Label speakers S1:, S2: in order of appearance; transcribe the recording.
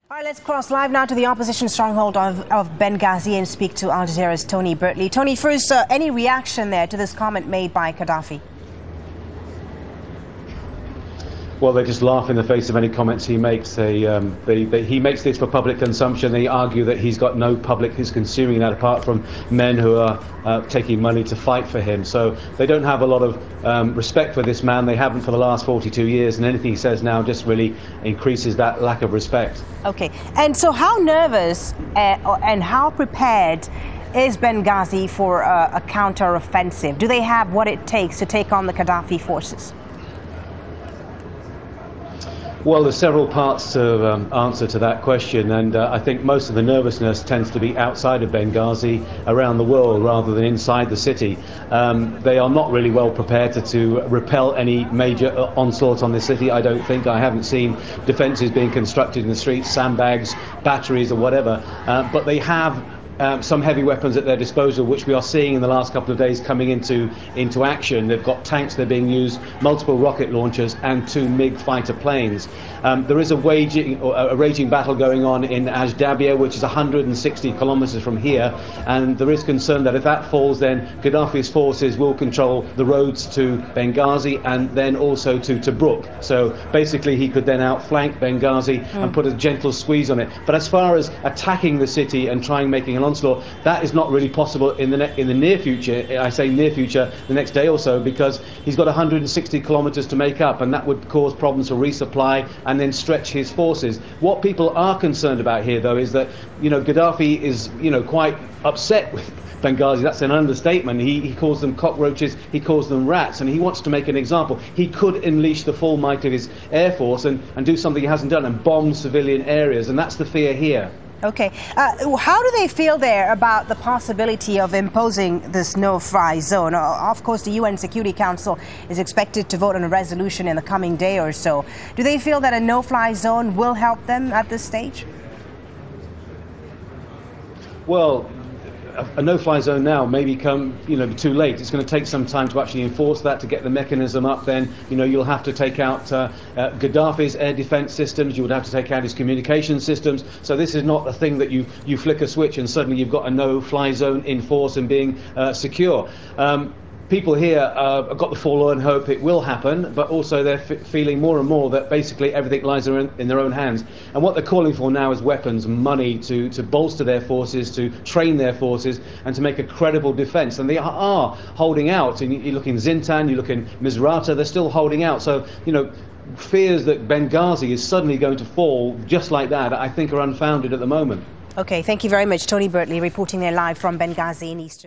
S1: All right, let's cross live now to the opposition stronghold of Benghazi and speak to Al Jazeera's Tony Birtley. Tony, first, any reaction there to this comment made by Gaddafi?
S2: Well, they just laugh in the face of any comments he makes. He makes this for public consumption. They argue that he's got no public who's consuming that apart from men who are taking money to fight for him. So they don't have a lot of respect for this man. They haven't for the last 42 years, and anything he says now just really increases that lack of respect.
S1: Okay, and so how nervous and how prepared is Benghazi for a counter-offensive? Do they have what it takes to take on the Gaddafi forces?
S2: Well, there's several parts to answer to that question, and I think most of the nervousness tends to be outside of Benghazi, around the world, rather than inside the city. They are not really well prepared to repel any major onslaught on the city, I don't think. I haven't seen defences being constructed in the streets, sandbags, batteries or whatever, but they have some heavy weapons at their disposal, which we are seeing in the last couple of days coming into action. They've got tanks, they're being used, multiple rocket launchers and 2 MiG fighter planes. There is a raging battle going on in Ashdabia, which is 160 kilometers from here, and there is concern that if that falls, then Gaddafi's forces will control the roads to Benghazi and then also to Tobruk. So basically he could then outflank Benghazi and put a gentle squeeze on it. But as far as attacking the city and trying making an onslaught, that is not really possible in the near future. I say near future, the next day or so, because he's got 160 kilometers to make up, and that would cause problems for resupply and then stretch his forces. What people are concerned about here, though, is that Gaddafi is quite upset with Benghazi. That's an understatement. He calls them cockroaches, he calls them rats, and he wants to make an example. He could unleash the full might of his air force and do something he hasn't done and bomb civilian areas, and that's the fear here.
S1: Okay. How do they feel there about the possibility of imposing this no-fly zone? Of course, the UN Security Council is expected to vote on a resolution in the coming day or so. Do they feel that a no-fly zone will help them at this stage? Well,
S2: a no-fly zone now may become, too late. It's going to take some time to actually enforce that, to get the mechanism up. Then, you'll have to take out Gaddafi's air defense systems. You would have to take out his communication systems. So this is not a thing that you flick a switch and suddenly you've got a no-fly zone in force and being secure. People here have got the forlorn hope it will happen, but also they're feeling more and more that basically everything lies in their own hands. And what they're calling for now is weapons, money to bolster their forces, to train their forces, and to make a credible defence. And they are holding out. And you look in Zintan, you look in Misrata, they're still holding out. So, fears that Benghazi is suddenly going to fall just like that, I think, are unfounded at the moment.
S1: Okay, thank you very much. Tony Birtley reporting there live from Benghazi in Eastern.